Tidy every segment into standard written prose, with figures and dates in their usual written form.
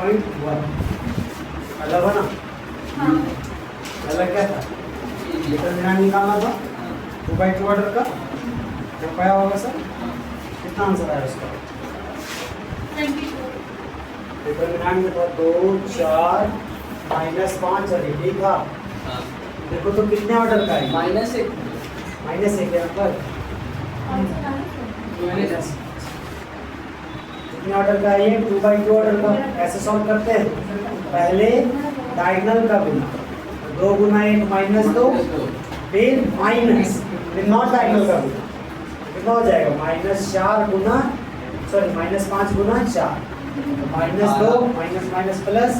0.1 अलग है ना? अलग क्या था? डिटरमिनेंट निकालना था 2/2 ऑर्डर का। तो क्या होगा सर? कितना आंसर आया उसका? 22। डिटरमिनेंट में था 2 4 -5 और 1 था। देखो तो कितने ऑर्डर का है? -1 -1 है नंबर। कितने ऑर्डर का है ये? 2/2 ऑर्डर का। कैसे सॉल्व करते हैं? पहले डायगोनल का गुना, 2 गुना 1 -2, फिर माइनस, फिर नॉट डायगोनल का गुना। कितना हो जाएगा? -4 गुना -5 गुना 4, -2 माइनस प्लस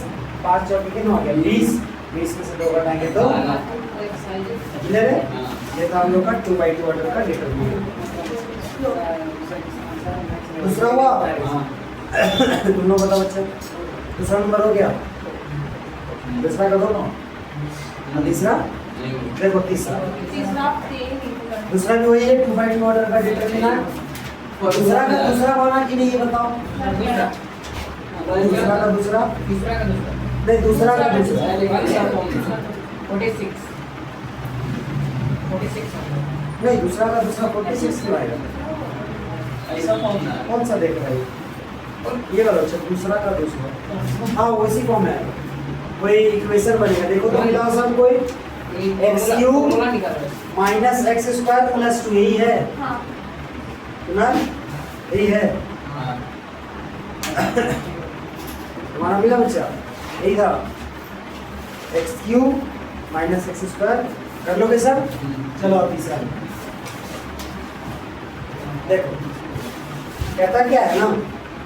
5 चौके कितना हो गया? 20 में से 2 घटाएंगे तो क्लियर है? ये था हम लोग का 2/2 ऑर्डर का डिटरमिनेंट। दूसरा हुआ तुम लोग बताओ बच्चे, दूसरा नंबर हो गया। दूसरा का दो ना, तीसरा देखो तीसरा दूसरा भी वही है 2/2 ऑर्डर का डिटरमिनेंट। दूसरा का दूसरा बना कि नहीं ये बताओ? दूसरा का दूसरा नहीं, दूसरा का दूसरा 46 नहीं, दूसरा का दूसरा 46 क्यों आएगा? ऐसा फॉर्म ना कौन सा देख रहा है ये वाला? अच्छा दूसरा का दूसरा, हाँ वैसी फॉर्म है। कोई इक्वेशन बनेगा, देखो तो मिला सब कोई x³ -x² + 2 यही है ना? यही है तुम्हारा मिला बच्चा? यही था x³ -x² कर लोगे सर? चलो अब तीसरा देखो, कहता क्या है ना,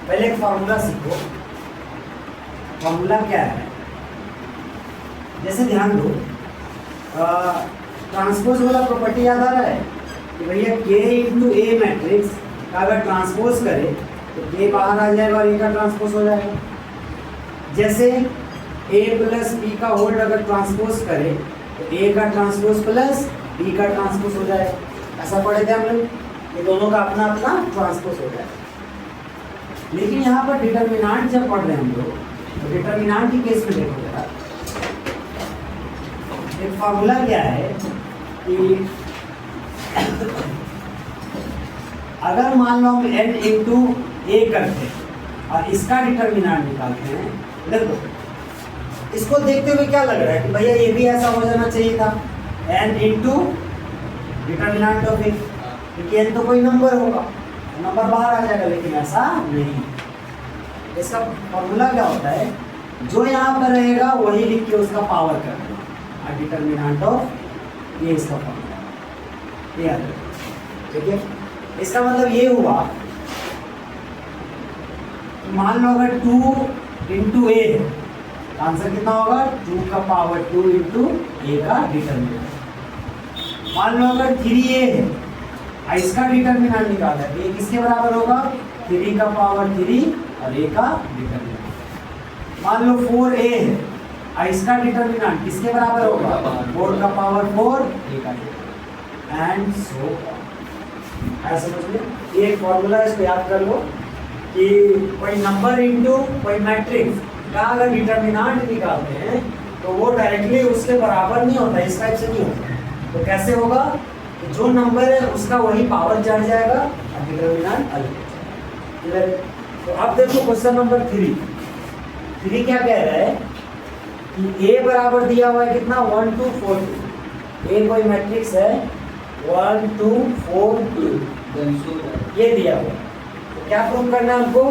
पहले एक फॉर्मूला सीखो। फॉर्मूला क्या है? जैसे ध्यान दो, ट्रांसपोज वाला प्रॉपर्टी याद आ रहा है कि भैया k × A मैट्रिक्स का अगर ट्रांसपोज करे तो k बाहर आ जाएगा और A का ट्रांसपोज हो जाएगा। जैसे A + B का होल्ड अगर ट्रांसपोज करे तो A का ट्रांसपोज प्लस B का ट्रांसपोज हो जाएगा। ऐसा पढ़े थे हम लोग, ये दोनों का अपना अपना ट्रांसपोज हो जाएगा। लेकिन यहाँ पर डिटरमिनेंट जब पढ़ रहे हैं हम लोग, तो डिटरमिनेंट की केस में देखो जरा, एक फार्मूला क्या है कि अगर मान लो हम n × A करते हैं और इसका डिटरमिनेंट निकालते हैं, देखो इसको देखते हुए क्या लग रहा है कि भैया ये भी ऐसा हो जाना चाहिए था, n × डिटरमिनेंट ऑफ A, क्योंकि n तो कोई नंबर होगा, नंबर बाहर आ जाएगा, लेकिन ऐसा नहीं। इसका फॉर्मूला क्या होता है? जो यहाँ पर रहेगा वही लिख के उसका पावर कर देना, और डिटरमिनेंट ऑफ ये इसका फॉर्मूला, ये याद रखो, ठीक है? इसका मतलब ये हुआ, मान लो अगर 2 × A है, आंसर कितना होगा? 2 का पावर 2 × A का डिटरमिनेंट। मान लो अगर 3A है, इसका डिटरमिनेंट निकाला है, ये किसके बराबर होगा? 3 का पावर 3 और A का डिटरमिनेंट। मान लो 4A है, इसका डिटरमिनेंट किसके बराबर होगा? 4 का पावर 4 A का डिटरमिनेंट, एंड सो ऐसा समझ लो। ये एक फॉर्मूला है, इसको याद कर लो कि कोई नंबर इनटू कोई मैट्रिक्स का अगर डिटरमिनेंट निकालते हैं तो वो डायरेक्टली उसके बराबर नहीं होता, इस टाइप से नहीं होता। तो कैसे होगा? जो नंबर है उसका वही पावर चढ़ जाएगा और डिटरमिनेंट अलग हो जाएगा। तो अब देखो क्वेश्चन नंबर 3 क्या कह रहा है कि A बराबर दिया हुआ है कितना? 1 2 4 2। A कोई मैट्रिक्स है 1 2 4 2, ये दिया हुआ है। तो क्या प्रूव करना है हमको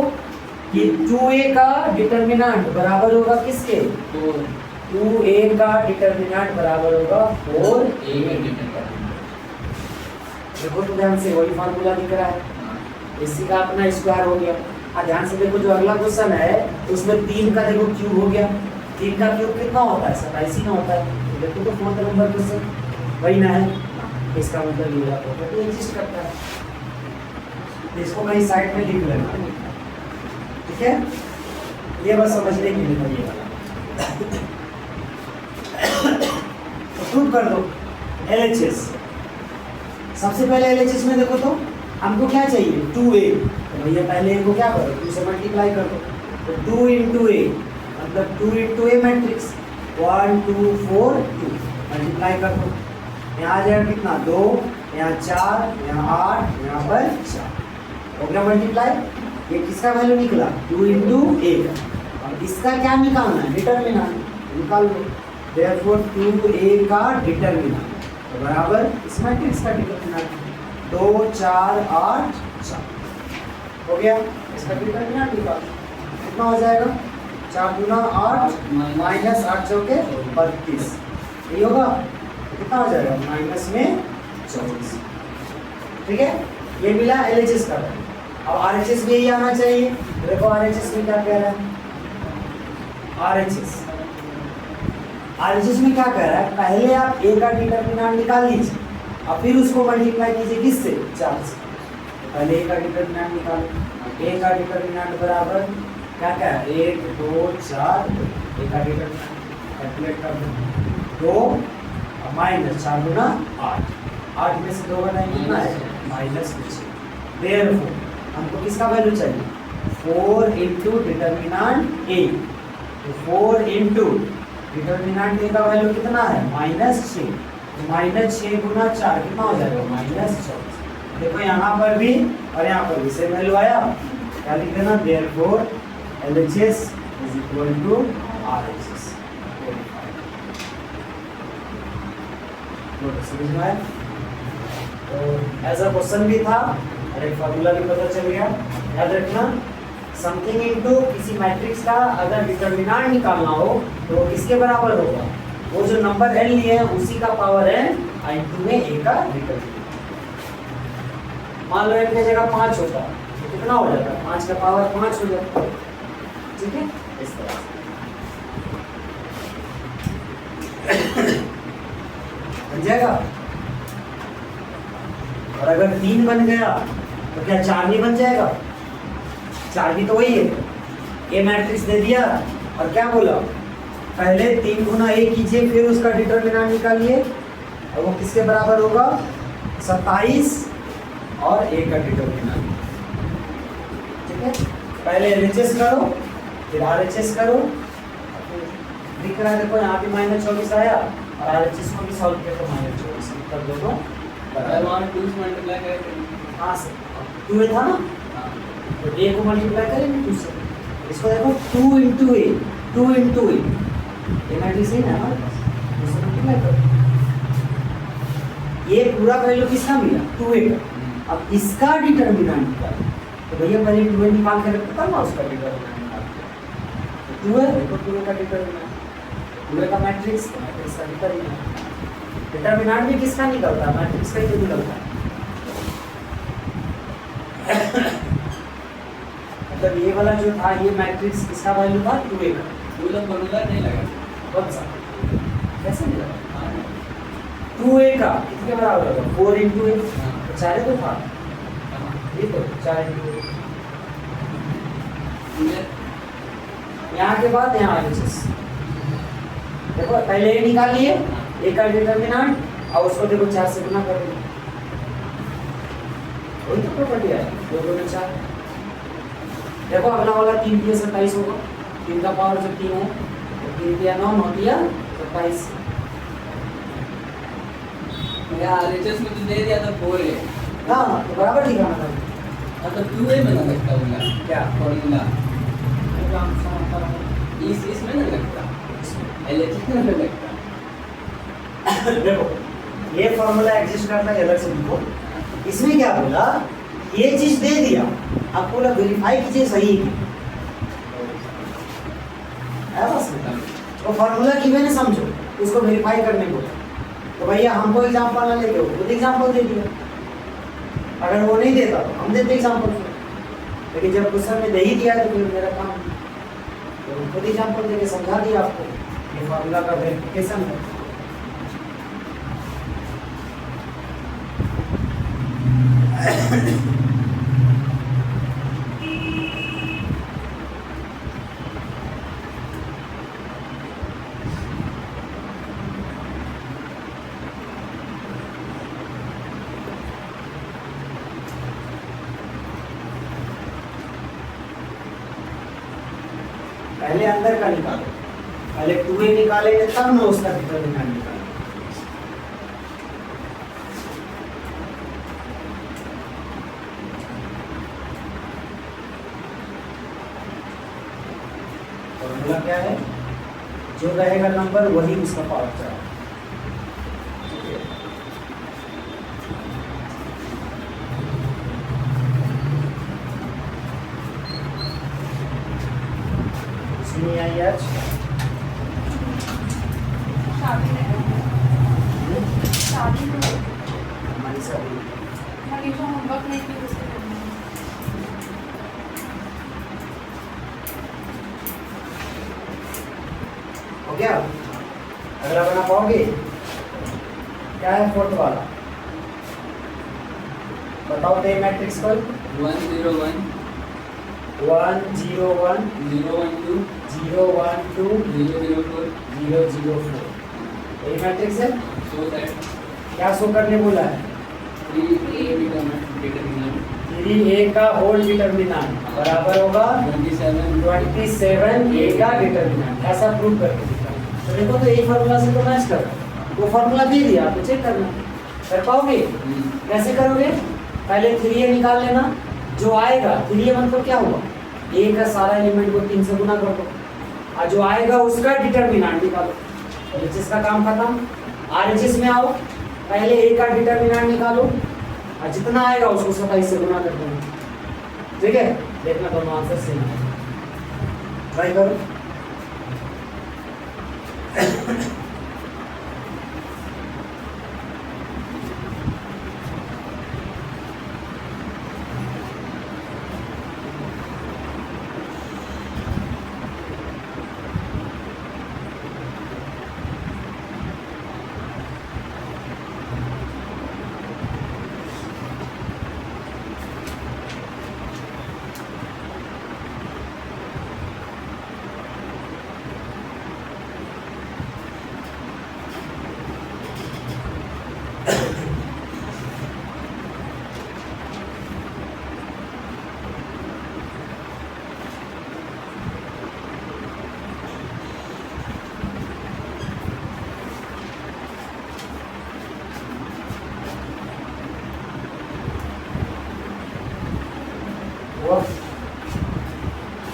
कि 2A का डिटरमिनेंट बराबर होगा किसके? 2A का डिटरमिनेंट बराबर होगा 4A। देखो तो ध्यान से, वही फार्मूला दिख रहा है, इसी का अपना स्क्वायर हो गया। ध्यान से देखो, जो अगला क्वेश्चन है उसमें 3 का देखो क्यूब हो गया। 3 का क्यूब कितना होता है? 27 ना होता है। देखो तो 4th नंबर क्वेश्चन वही ना है, इसका मतलब ये प्रॉपर्टी एग्जिस्ट करता है। इसको कहीं साइड में लिख लेना, ठीक है? ये बस समझने के लिए ये वाला तो प्रूव कर दो LHS। सबसे पहले LHS में देखो तो हमको क्या चाहिए? 2A। तो भैया पहले इनको क्या करो? 2 से मल्टीप्लाई कर दो, तो 2 × A मतलब 2 इंटू ए मैट्रिक्स 1 2 4 2 मल्टीप्लाई कर दो, यहाँ आ जाएगा कितना 2, यहाँ 4, यहाँ 8, यहाँ पर 4 हो गया मल्टीप्लाई। ये किसका वैल्यू निकला 2 इंटू ए का, और इसका क्या निकालना है डिटर्मिनेंट निकाल दो। देयरफॉर 2a का डिटर्मिनेंट तो बराबर इस मैट्रिक्स का डिटर्मिनेंट 2 4 8 4 हो गया। इसका डिटर्मिनेंट निकाल कितना हो जाएगा 4 गुना 8 माइनस 8 चौके 32 यही होगा, कितना हो जाएगा माइनस में 24। ठीक है, ये मिला LHS का। अब RHS भी यही आना चाहिए। देखो RHS में क्या कह रहा है, RHS में क्या कह रहा है, पहले आप a का डिटर्मिनेंट निकाल लीजिए और फिर उसको मल्टीप्लाई कीजिए किससे 4 से। पहले a का डिटर्मिनेंट निकालो, a का डिटर्मिनेंट बराबर क्या क्या है 1 2 4 a का डिटर्मिनेंट कैलकुलेट कर दो 2 माइनस 4 गुना 8 में से 2 बनाएंगे कितना है माइनस 6। देयरफॉर हमको किसका वैल्यू चाहिए 4 इंटू डिटर्मिनेंट a, तो 4 इंटू डिटर्मिनेंट a का वैल्यू कितना है -6, तो -6 गुना 4 कितना हो जाएगा -24। देखो यहाँ पर भी और यहाँ पर भी सेम वैल्यू आया, क्या लिख देना therefore LHS is equal to RHS। समझ में आया? तो ऐसा क्वेश्चन भी था और एक फॉर्मूला भी पता चल गया। याद रखना समथिंग इनटू किसी मैट्रिक्स का अगर डिटर्मिनेंट निकालना हो तो वो किसके बराबर होगा, वो जो नंबर n लिए हैं उसी का पावर n इंटू में a का डिटर्मिनेंट। मान लो n की जगह 5 होता तो कितना हो जाता, 5 का पावर 5 हो जाता। ठीक है, इस तरह से बन जाएगा। और अगर 3 बन गया तो क्या 4 नहीं बन जाएगा, 4 भी तो वही है। ए मैट्रिक्स दे दिया और क्या बोला पहले 3 गुना a कीजिए फिर उसका डिटर्मिनेंट निकालिए और वो किसके बराबर होगा 27 और a का डिटर्मिनेंट। ठीक है, पहले LHS करो फिर RHS करो। दिख रहा है देखो यहाँ भी -24 आया और RHS को भी सॉल्व किया तो -24 उत्तर दोनों बराबर। 2 से मल्टीप्लाई करेंगे, हाँ सर 2 था ना, तो a को मल्टीप्लाई करेंगे 2 से। इसको देखो 2 इंटू ए, 2 इंटू ए, ये मैट्रिक्स है ना हमारे पास, इसको मल्टीप्लाई करो। ये पूरा वैल्यू किसका मिला 2a का। अब इसका डिटर्मिनेंट निकालो तो भैया पहले 2a निकाल के रखो तब ना उसका डिटर्मिनेंट निकाल। 2a देखो 2a का डिटर्मिनेंट, 2a का मैट्रिक्स का डिटर्मिनेंट। डिटर्मिनेंट भी किसका निकलता है मैट्रिक्स का ही निकलता है। मतलब ये वाला जो था ये मैट्रिक्स किसका वैल्यू था 2a का। पूरा फॉर्मूला नहीं लगा, कौन सा कैसे मिला 2a का कितने बराबर होगा 4 इंटू ए, तो 4 तो था ये तो 4 इंटू ए। यहाँ के बाद यहाँ RHS देखो पहले a निकाल लिए a का डिटर्मिनेंट और उसको देखो 4 से गुना कर दो, वही तो प्रॉपर्टी है 2 गुना 4। देखो अगला वाला 3 दिया 27 होगा, 3 का पावर जो 3 है तो 3 दिया 9, 9 दिया 27। मेरा RHS में तो दे दिया था 4 है, हाँ तो बराबर दिखाना था। मतलब 2a में ना लगता होगा क्या फॉर्मूला, हम समझता रहा इसमें ना लगता, LHS में ना लगता। देखो ये फॉर्मूला एग्जिस्ट करता है अलग से लिखो। इसमें क्या बोला ये चीज दे दिया आप पूरा वेरीफाई कीजिए सही है बस। तो फॉर्मूला की मैंने समझो उसको वेरीफाई करने को, तो भैया हमको एग्जांपल ना लेके खुद एग्जांपल दे दिया। अगर वो नहीं देता तो हम देते एग्जांपल, लेकिन जब क्वेश्चन में दे ही दिया तो फिर मेरा काम तो खुद एग्जांपल देके समझा दिया आपको। ये फॉर्मूला का वेरिफिकेशन है। पहले अंदर का निकालो, पहले 2a निकालेंगे तब ना उसका डिटर्मिनेंट निकालेंगे। फॉर्मूला क्या है, जो रहेगा नंबर वही उसका पावर चार। नहीं आई आज शादी में हमारी सभी मनीषा होमवर्क नहीं की उसके करना है। हो गया, अगला बना पाओगे? क्या है फोर्थ वाला, बताओ तो मैट्रिक्स पर 1 0 1 1 0 1 0 1 2 0 1 2 0 0 4 0 0 4 यही मैट्रिक्स है। so that क्या शो करने बोला है? 3a determinant 3a का होल डिटर्मिनेंट बराबर होगा 27 27a का डिटर्मिनेंट। ऐसा प्रूव करके दिखाओ। तो देखो तो यही फार्मूला से तो मैच कर रहा है, वो फार्मूला दे दिया तो चेक करना, कर पाओगे? कैसे करोगे? पहले 3a निकाल लेना, जो आएगा 3a मतलब क्या हुआ, a का सारा एलिमेंट को 3 से गुना कर दो, और जो आएगा उसका डिटर्मिनेंट निकालो। LHS का काम खत्म। RHS में आओ, पहले a का डिटर्मिनेंट निकालो और जितना आएगा उसको 27 से गुना कर देना। ठीक है, देखना दोनों आंसर सेम है, ट्राई करो।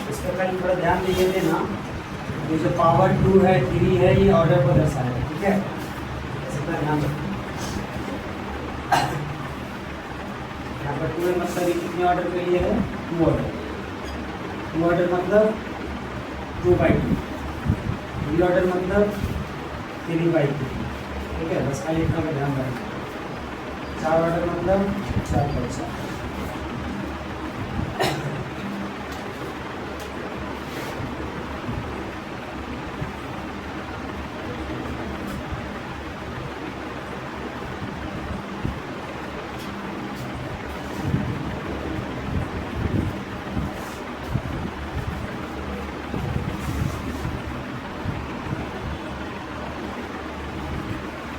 इसका कल थोड़ा ध्यान दीजिए देना, ये जो पावर 2 है 3 है ये ऑर्डर पर दर्शाया है। ठीक है, इसका ध्यान रखो। यहाँ पर 2 मतलब ये कितने ऑर्डर के लिए है? 2 ऑर्डर। 2 ऑर्डर मतलब 2/2, 3 ऑर्डर मतलब 3/2। ठीक है, बस खाली इतना का ध्यान रखना। 4 ऑर्डर मतलब 4/4।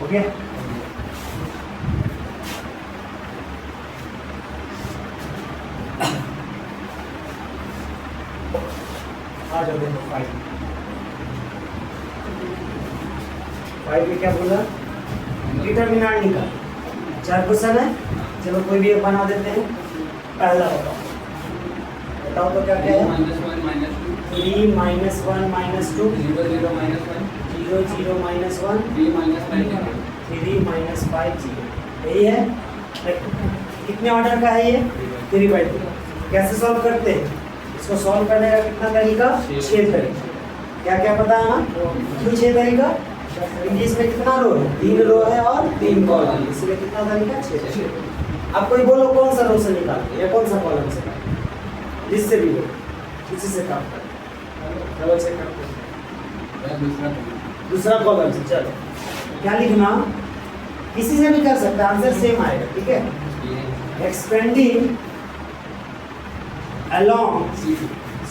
ओके, आ जाओ देखो 5 में क्या बोला, डिटर्मिनेंट निकाल। 4 क्वेश्चन है, चलो कोई भी एक बना देते हैं। पहला बताओ तो क्या क्या है? -1 -2 3 -1 -2 0 0 -1 0 0 -1 3 -5 3 -5 0। यही है। कितने ऑर्डर का है ये? 3/2। कैसे सॉल्व करते हैं इसको? सॉल्व करने का कितना तरीका? 6 तरीका। क्या क्या पता है ना? क्यों 6 तरीका? इसमें कितना रो है? 3 रो है और 3 कॉलम, इसलिए कितना तरीका? 6। अब कोई बोलो कौन सा रो से निकाल या कौन सा कॉलम से निकाल, जिससे भी बोलो, किसी से काम कर। चलो चेक करते हैं दूसरा कॉलम से। चलो क्या लिखना, किसी से भी कर सकते हैं, आंसर सेम आएगा। ठीक है, एक्सपेंडिंग अलोंग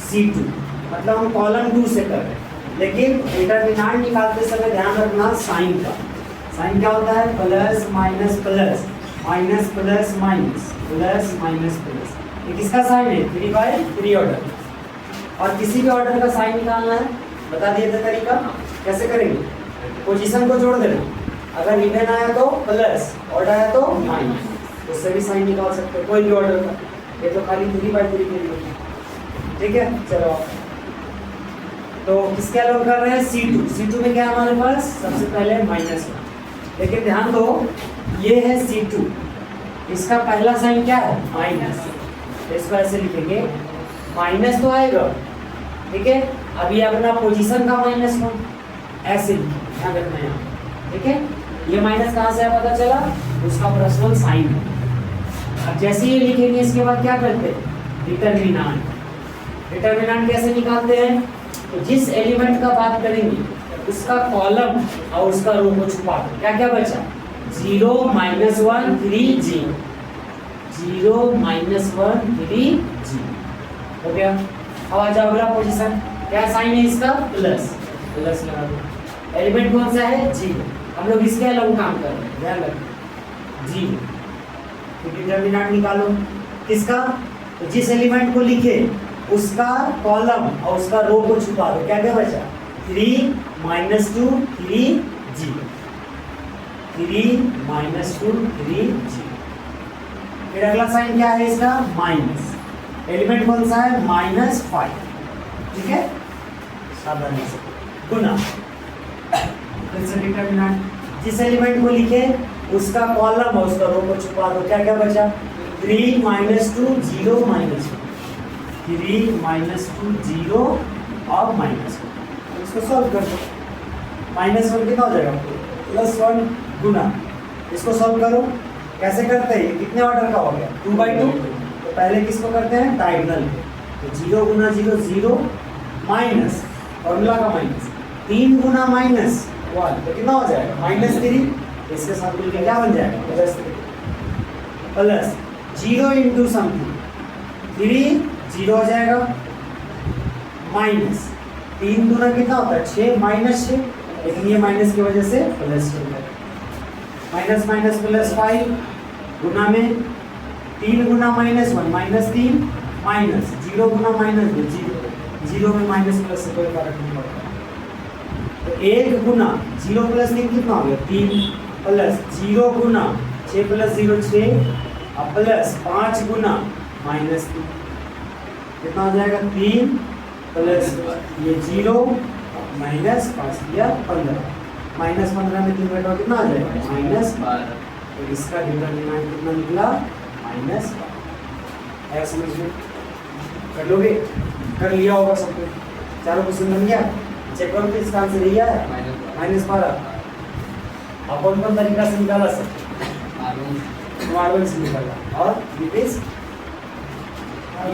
C2 मतलब हम कॉलम 2 से कर रहे हैं, लेकिन डिटर्मिनेंट निकालते समय ध्यान रखना साइन का। साइन क्या होता है? Plus minus plus minus plus minus plus minus plus. ये किसका साइन है? 3/3 ऑर्डर। और किसी भी ऑर्डर का साइन निकालना है, बता दिए थे तरीका कैसे करेंगे। पोजीशन को जोड़ देना, अगर इवन आया तो प्लस, ऑर्डर आया तो माइनस, उससे भी साइन निकाल सकते हो कोई भी ऑर्डर का। ये तो खाली 3/3 के लिए, ठीक है। चलो तो किसके अलाउ कर रहे हैं, C2 में क्या है हमारे पास, सबसे पहले -1। लेकिन ध्यान दो ये है C2, इसका पहला साइन क्या है माइनस, इसको ऐसे लिखेंगे, माइनस तो आएगा, ठीक है। अभी अपना पोजीशन का -1 ऐसे ध्यान रखना है, ठीक है। ये माइनस कहाँ से है पता चला, उसका पर्सनल साइन है। अब जैसे ही लिखेंगे इसके बाद क्या करते हैं, डिटर्मिनेंट। डिटर्मिनेंट कैसे निकालते हैं, तो जिस एलिमेंट का बात करेंगे उसका कॉलम और उसका रो को छुपा दो। क्या क्या बचा, 0 -1 3 0, 0 -1 3 0 हो गया। अब आ जाओ अगला पोजीशन, क्या साइन है इसका, प्लस, प्लस लगा दो। एलिमेंट कौन सा है, 0, हम लोग इसके अलावा काम कर रहे हैं, ध्यान रखना 0। तो डिटर्मिनेंट निकालो किसका, तो जिस एलिमेंट को लिखे उसका कॉलम और उसका रो को छुपा दो। क्या क्या बचा, 3 -2 3 0, 3 -2 3 0। फिर अगला साइन क्या है इसका, माइनस, एलिमेंट कौन सा है -5, ठीक है, सावधानी से गुना। फिर से डिटर्मिनेंट, जिस एलिमेंट को लिखे उसका कॉलम और उसका रो को छुपा दो। क्या क्या बचा, 3 -2 0 -1, 3 -2 0 और -1, इसको सॉल्व कर दो। -1 कितना हो जाएगा, +1 गुना, इसको सॉल्व करो। कैसे करते हैं, कितने ऑर्डर का हो गया, 2/2। तो पहले किसको करते हैं, डायगोनल, तो 0 गुना 0 0 माइनस, फॉर्मूला का माइनस, 3 गुना -1 तो कितना हो जाएगा, -3। इसके साथ मिलकर क्या बन जाएगा, प्लस 0 इंटू समथिंग 3 0 हो जाएगा, माइनस 3 गुना कितना होता है 6 -6, लेकिन ये माइनस की वजह से प्लस हो जाएगा, माइनस माइनस प्लस 5 गुना में 3 गुना -1 -3 माइनस 0 गुना -2 0, 0 में माइनस प्लस से कोई फर्क नहीं पड़ता। तो 1 गुना 0 + 3 कितना हो गया 3, प्लस 0 गुना 6 + 0 6 और प्लस 5 गुना -3 कितना हो जाएगा 3 प्लस ये 0 -5 किया 15, -15 में 3 घटाओ कितना आ जाएगा -12। तो इसका डिटर्मिनेंट कितना निकला -12। है समझ में, कर लोगे, कर लिया होगा सब कुछ, चारों क्वेश्चन बन गया। चेक करो कि इसका आंसर यही है -12। आप कौन कौन तरीका से निकाला सर, R1 से निकाला, और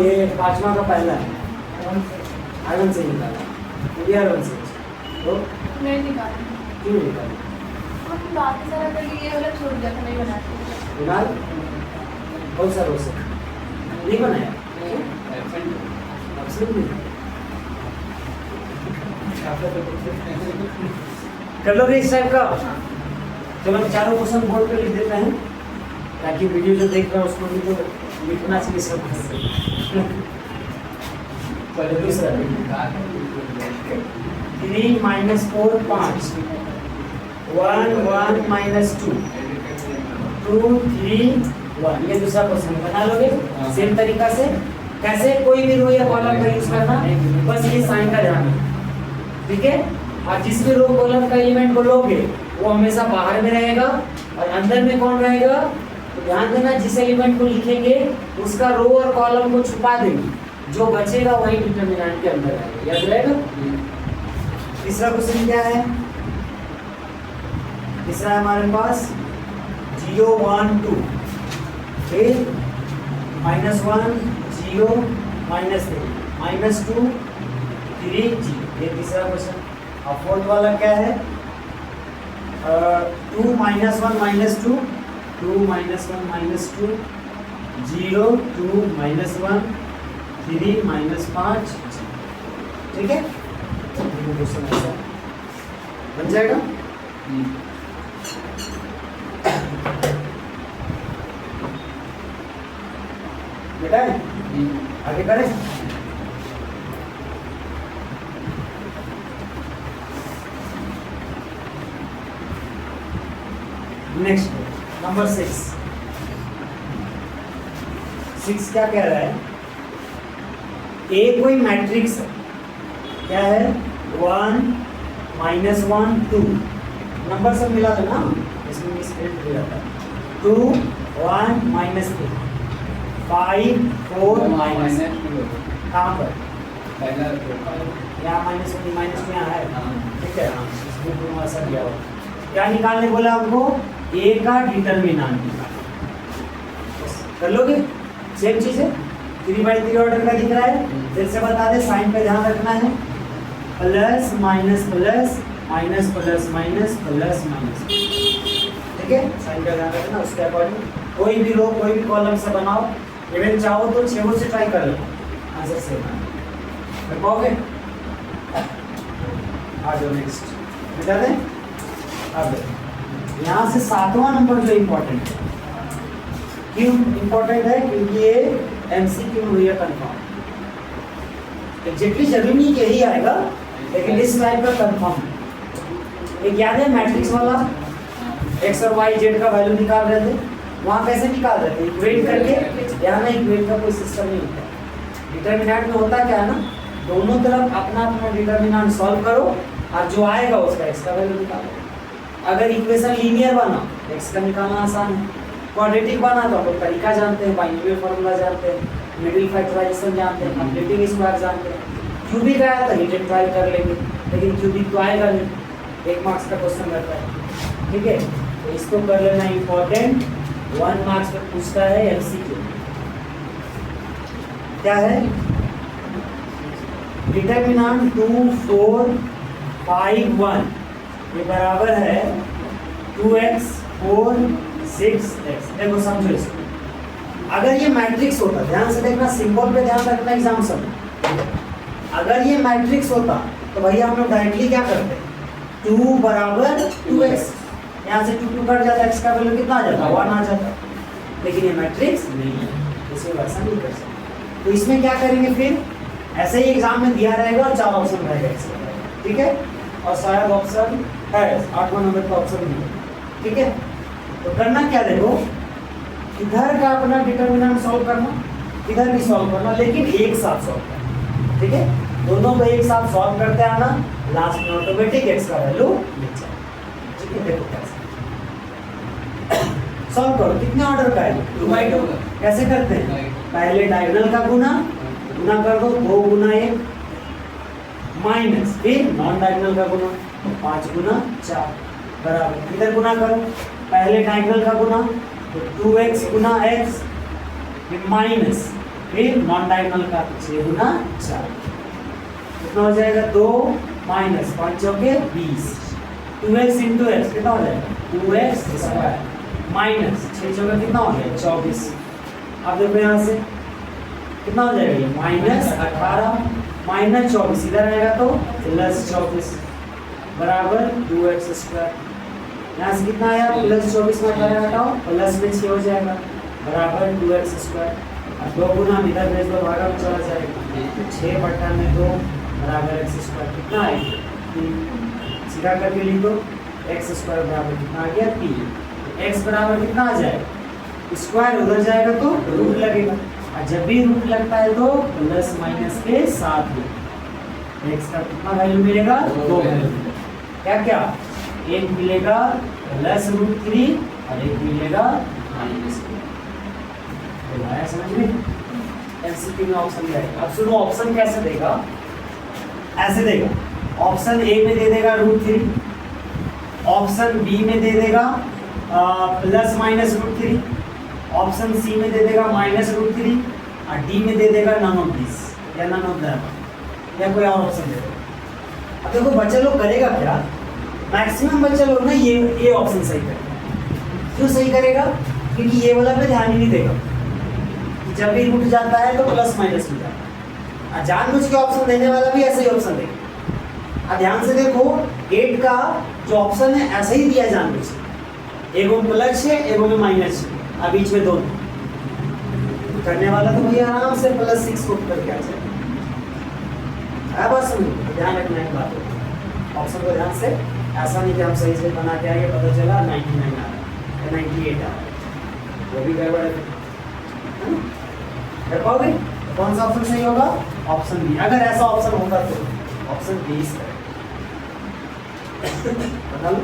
ये 5वां का पहला है R1 से निकाला, ये R1 से, तो नहीं निकाली, क्यों निकाली, हम बाकी सारा कर लिए, ये वाला छोड़ दिया था, नहीं बनाते। निकाल बहुत सारों से नहीं बनाया, कर लोगे इस टाइप का। चलो हम चारों क्वेश्चन बोर्ड पे लिख देते हैं, ताकि वीडियो जो देख रहा है उसको भी तो लिखना चाहिए सब। पहले दूसरा 3 -4 5 1 1 -2 2 3 1, ये दूसरा क्वेश्चन बना लोगे सेम तरीका से। कैसे, कोई भी रो या कॉलम का यूज करना, बस ये साइन का ध्यान है, ठीक है। और जिस भी रो कॉलम का एलिमेंट को लोगे वो हमेशा बाहर में रहेगा, और अंदर में कौन रहेगा, तो ध्यान देना जिस एलिमेंट को लिखेंगे उसका रो और कॉलम को छुपा देंगे, जो बचेगा वही डिटर्मिनेंट के अंदर रहेगा, याद रहेगा। तीसरा क्वेश्चन क्या है, तीसरा है हमारे पास 0 1 2 -1 0 -3 -2 3 0, ये तीसरा क्वेश्चन। और फोर्थ वाला क्या है, 2 -1 -2 2 -1 -2 0 2 -1 3 -5, ठीक है। क्वेश्चन ऐसा बन जाएगा। बेटा आगे करें। नेक्स्ट नंबर 6 क्या कह रहा है? ए कोई मैट्रिक्स है, क्या है? 1 -1 2 नंबर सब मिला था ना, इसमें मिसप्रिंट हो जाता है। 2 1 -3 5 4 माइनस, कहाँ पर? यहाँ माइनस में यहाँ है, ठीक है। हाँ, इसमें दोनों ऐसा दिया हुआ। क्या निकालने बोला हमको? ए का डिटर्मिनेंट कर लोगे? सेम चीज है, 3/3 ऑर्डर का दिख रहा है। फिर से बता दे, साइन पे ध्यान रखना है। Plus minus plus minus plus minus plus minus, ठीक है। साइन का ध्यान रखना, उसके अकॉर्डिंग कोई भी रो कोई भी कॉलम से बनाओ। इवन चाहो तो 6 से ट्राई कर लो, आंसर सेम कर पाओगे। आ जाओ नेक्स्ट, बता दें। अब यहाँ से 7वां नंबर जो इम्पोर्टेंट है, क्यों इम्पोर्टेंट है? क्योंकि ये एमसीक्यू हुई है कंफर्म। एग्जैक्टली जरूरी नहीं कि यही आएगा, लेकिन इस टाइप का कंफर्म। एक याद है मैट्रिक्स वाला, एक्स और वाई जेड का वैल्यू निकाल रहे थे, वहाँ कैसे निकाल रहे थे? इक्वेट करके। यहाँ ना इक्वेट का कोई सिस्टम नहीं होता। डिटर्मिनेंट में होता क्या है ना, दोनों तरफ अपना अपना डिटर्मिनेंट सॉल्व करो और जो आएगा उसका एक्स का वैल्यू निकालो। अगर इक्वेशन लीनियर बना, एक्स का निकालना आसान है। क्वाड्रेटिक बना तो हम लोग तरीका जानते हैं, बाइनोमियल फार्मूला जानते हैं, मिडिल फैक्टराइजेशन जानते हैं, कंप्लीटिंग स्क्वायर जानते हैं। क्यूबिक आया तो हिट एंड ट्राई कर लेंगे, लेकिन क्यूबिक तो आएगा नहीं, 1 मार्क्स का क्वेश्चन रहता है, ठीक है। तो इसको कर लेना इंपॉर्टेंट, 1 मार्क्स पे पूछता है एमसीक्यू। क्या है? डिटर्मिनेंट 2 4 5 1 ये बराबर है 2x 4 6x। देखो समझो इसको, अगर ये मैट्रिक्स होता, ध्यान से देखना, सिंबल पे ध्यान रखना एग्जाम सब। अगर ये मैट्रिक्स होता तो भैया हम लोग डायरेक्टली क्या करते? 2 बराबर 2x, यहाँ से 2 कट जाता, x का वैल्यू कितना आ जाता? 1 आ जाता। लेकिन ये मैट्रिक्स नहीं है, इसे वैसा नहीं कर सकते। तो इसमें क्या करेंगे फिर? ऐसे ही एग्जाम में दिया रहेगा और 4 ऑप्शन रहेगा इसका, ठीक है। और शायद ऑप्शन है 8वां नंबर का ऑप्शन भी है, ठीक है। तो करना क्या? देखो, इधर का अपना डिटर्मिनेंट सॉल्व करना, इधर भी सॉल्व करना, लेकिन एक साथ सॉल्व करना, ठीक है। दोनों को एक साथ सॉल्व करते आना, लास्ट में ऑटोमेटिक एक्स का वैल्यू मिल जाए, ठीक है। देखो कैसे सॉल्व करो। कितने ऑर्डर का है? 2/2। कैसे करते हैं? पहले डायगोनल का गुना कर दो, 2 गुना 1 माइनस, फिर नॉन डायगोनल का गुना 5 गुना 4 बराबर। इधर गुना करो, पहले डायगोनल का गुना तो 2x गुना x, फिर माइनस, फिर नॉन डायगोनल का 6 गुना 4। कितना हो जाएगा? 2 माइनस 5 चौके 20, 2x इंटू एक्स कितना हो जाएगा? 2x स्क्वायर माइनस 6 चौके कितना हो जाएगा? 24। अब देखो यहाँ से कितना हो जाएगा? माइनस 18 माइनस 24, इधर आएगा तो प्लस 24 बराबर 2x स्क्वायर। यहाँ से कितना आया? प्लस 24 में 18 हटाओ, प्लस में 6 हो जाएगा बराबर 2x स्क्वायर। और 2 गुना इधर भेज दो, भागा में चला जाएगा, 6 बटा में 2 बराबर x स्क्वायर। कितना आएगा? 3। सीधा करके लिख दो, x स्क्वायर बराबर कितना आ गया? 3। x बराबर कितना आ जाएगा? स्क्वायर उधर जाएगा तो रूट लगेगा, और जब भी रूट लगता है तो प्लस माइनस के साथ में x का कितना वैल्यू मिलेगा? 2 वैल्यू। क्या क्या? एक मिलेगा प्लस √3 और एक मिलेगा माइनस। समझ में? एमसीक्यू में ऑप्शन देगा। अब सुनो, ऑप्शन कैसे देगा? ऐसे देगा, ऑप्शन ए में दे देगा √3, ऑप्शन बी में दे देगा प्लस माइनस √3, ऑप्शन सी में दे देगा माइनस √3 और डी में दे देगा नन ऑफ दिस या नन ऑफ दैट, या कोई और ऑप्शन दे देगा। अब देखो बच्चा लोग करेगा क्या, मैक्सिमम बच्चा लोग ना ये ऑप्शन सही करेगा। क्यों सही करेगा? क्योंकि ये वाला पे ध्यान ही नहीं देगा, जब भी रूट जाता है तो प्लस माइनस में जाता है। और जानबूझ के ऑप्शन देने वाला भी ऐसे ही ऑप्शन देगा। और ध्यान से देखो, 8 का जो ऑप्शन है ऐसे ही दिया जानबूझ के, एगो में प्लस है एगो में माइनस है, और बीच में दोनों। करने वाला तो भैया आराम से +6 को करके आ जाए। बस ध्यान रखना एक बात, ऑप्शन को ध्यान से, ऐसा नहीं कि हम सही से बना के आएंगे पता चला 99 आ रहा है। 98 आ रहा है, वो भी गड़बड़ है। कर पाओगे? कौन सा ऑप्शन सही होगा? Option B. अगर ऐसा ऑप्शन होगा तो ऑप्शन बी इज करेक्ट। बता लो।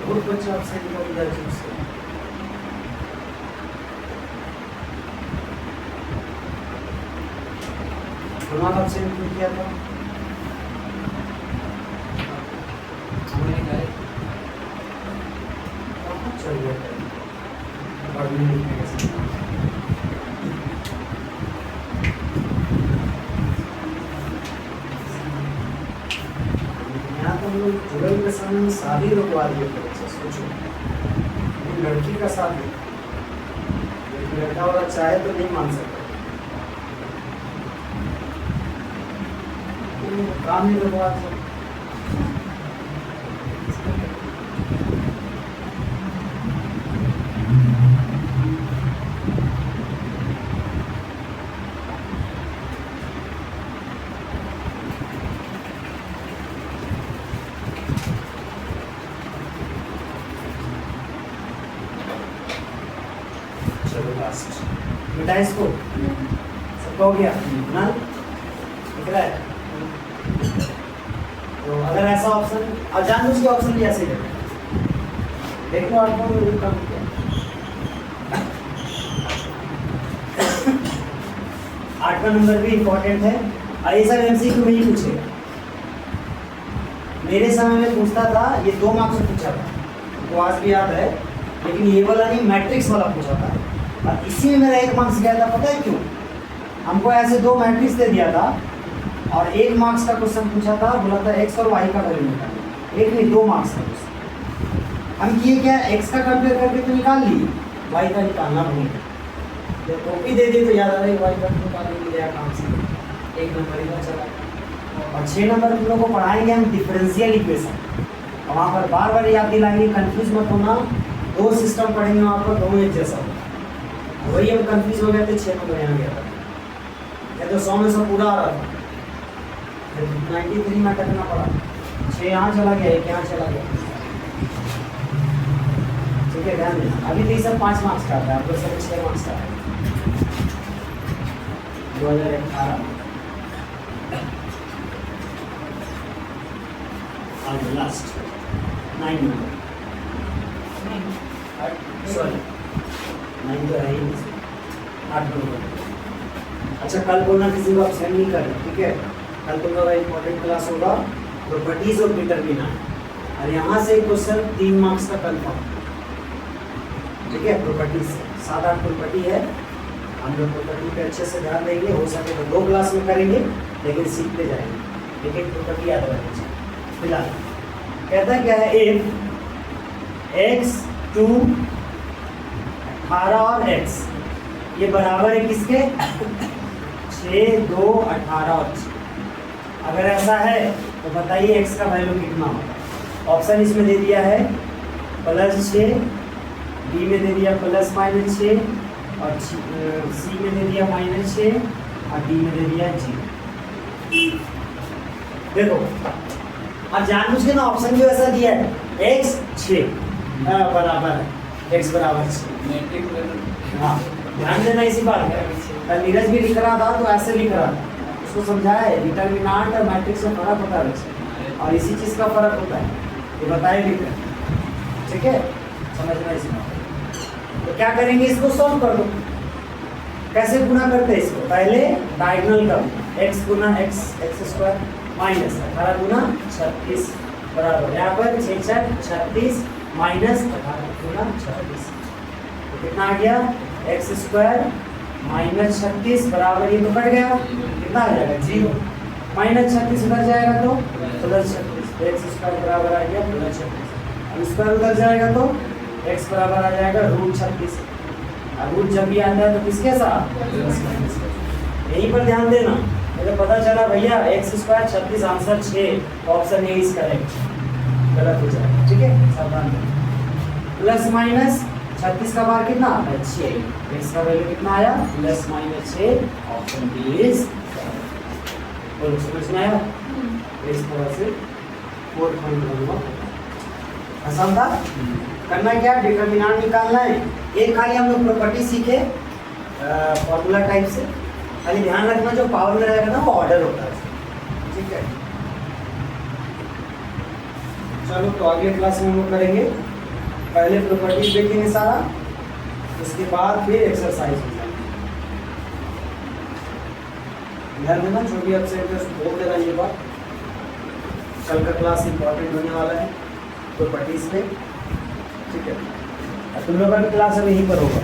बहुत बच्चा आपसे निकल गया से। कुणाल आपसे निकल किया था? चल गया पढ़ने लिखने के साथ। यहाँ तो हम लोग जुड़ल के समय में शादी रुकवा दिए थे। सोचो, लड़की का शादी, लड़का वाला चाहे तो नहीं मान सकता, काम नहीं रुकवा सकता। बेटा इसको सबका हो गया ना, दिख रहा है? तो अगर ऐसा ऑप्शन, अब जान दो उसके ऑप्शन लिया सही देखो आपको काम किया। आठवां नंबर भी इम्पोर्टेंट है और ये सब एमसीक्यू में ही पूछेगा। मेरे समय में पूछता था, ये 2 मार्क्स में पूछा था, तो आज भी याद है, लेकिन ये वाला नहीं, मैट्रिक्स वाला पूछा था और इसी में मेरा 1 मार्क्स गया था। पता है क्यों? हमको ऐसे 2 मैट्रिक्स दे दिया था और 1 मार्क्स का क्वेश्चन पूछा था, बोला था एक्स और वाई का वैल्यू निकालना। 1 नहीं 2 मार्क्स का क्वेश्चन। हम किए क्या, एक्स का कंपेयर करके तो निकाल लिए, वाई का निकालना भूल गए। जब कॉपी दे दी तो याद आ रही वाई का निकालने गया काम से, 1 नंबर इधर चला। और 6 नंबर तुम लोग को पढ़ाएंगे हम डिफरेंशियल इक्वेशन, और वहाँ पर बार बार याद दिलाएंगे, कंफ्यूज मत होना। 2 सिस्टम पढ़ेंगे वहाँ पर, दोनों एक जैसा होगा। वही हम कंफ्यूज हो गए थे, 6 नंबर यहाँ गया था, या तो 100 में से पूरा आ रहा था, 93 में करना पड़ा, 6 यहाँ चला गया, 1 यहाँ चला गया। ठीक है, ध्यान देना। अभी तो ये सब 5 मार्क्स का आता है, आप लोग सब 6 मार्क्स का है। 2018 लास्ट 9 नंबर, सॉरी 9 तो है ही नहीं, 8 नंबर। अच्छा, कल बोलना किसी को आप सेंड नहीं करें, ठीक है? कल तुम लोग इम्पोर्टेंट क्लास होगा, प्रॉपर्टीज ऑफ डिटरमिनेंट, और यहाँ से क्वेश्चन 3 मार्क्स का कंफर्म, ठीक है? प्रॉपर्टीज 7-8 प्रॉपर्टी है, हम लोग प्रॉपर्टी पे अच्छे से ध्यान देंगे। हो सके तो 2 क्लास में करेंगे, लेकिन सीखते जाएंगे। एक एक प्रॉपर्टी याद रखना। फिलहाल कहता क्या है, इफ x 2 18 और x ये बराबर है किसके? 6 2 18 और 6। अगर ऐसा है तो बताइए x का वैल्यू कितना होगा? ऑप्शन इसमें दे दिया है +6, बी में दे दिया ±6, और सी में दे दिया -6, और डी में दे दिया 0। देखो, अब जानबूझ के ना ऑप्शन जो ऐसा दिया है, x 6 बराबर है, x बराबर 6। हाँ, ध्यान देना इसी बात है। कल नीरज भी लिख रहा था तो ऐसे लिख रहा था, उसको समझाया है डिटरमिनेंट और मैट्रिक्स में फर्क होता है, और इसी चीज़ का फर्क होता है, ये बताए लिख रहे। ठीक है, समझना इसी बात। तो क्या करेंगे, इसको सॉल्व कर दो। कैसे गुना करते हैं इसको? पहले डायगोनल का x गुना x स्क्वायर माइनस 18 गुना 36 बराबर, यहाँ पर 6 6 36 माइनस 18 गुना 36, तो कितना आ गया? x स्क्वायर माइनस 36 बराबर, ये तो कट गया, कितना आ जाएगा? 0। माइनस 36 उधर जाएगा तो +36, x स्क्वायर बराबर आ गया +36। अब स्क्वायर उधर जाएगा तो x बराबर आ जाएगा √36। अब रूट जब भी आता है तो किसके साथ? यहीं पर ध्यान देना। मुझे पता चला भैया x square 36 answer 6, option A is correct, गलत हो जाएगा, ठीक है, सावधान रहें। प्लस माइनस 36 का बार कितना आता है 6, x का वैल्यू कितना आया plus minus 6, option B is बोलो, समझ में आया? इस तरह से 4 पॉइंट बनूंगा। आसान था। करना क्या, डिटरमिनेंट निकालना है। एक खाली हम लोग प्रॉपर्टी सीखे फॉर्मूला टाइप से, खाली ध्यान रखना जो पावर में रहेगा ना वो ऑर्डर होता है, ठीक है। चलो तो अगले क्लास में हम लोग करेंगे, पहले प्रॉपर्टीज देखेंगे सारा, उसके बाद फिर एक्सरसाइज हो जाएंगे। ध्यान देना, जो भी आपसे इंटरेस्ट बोल देना ये बात। कल का क्लास इंपॉर्टेंट होने वाला है प्रॉपर्टीज पे, ठीक है। तुम लोगों का क्लास अब यहीं पर होगा।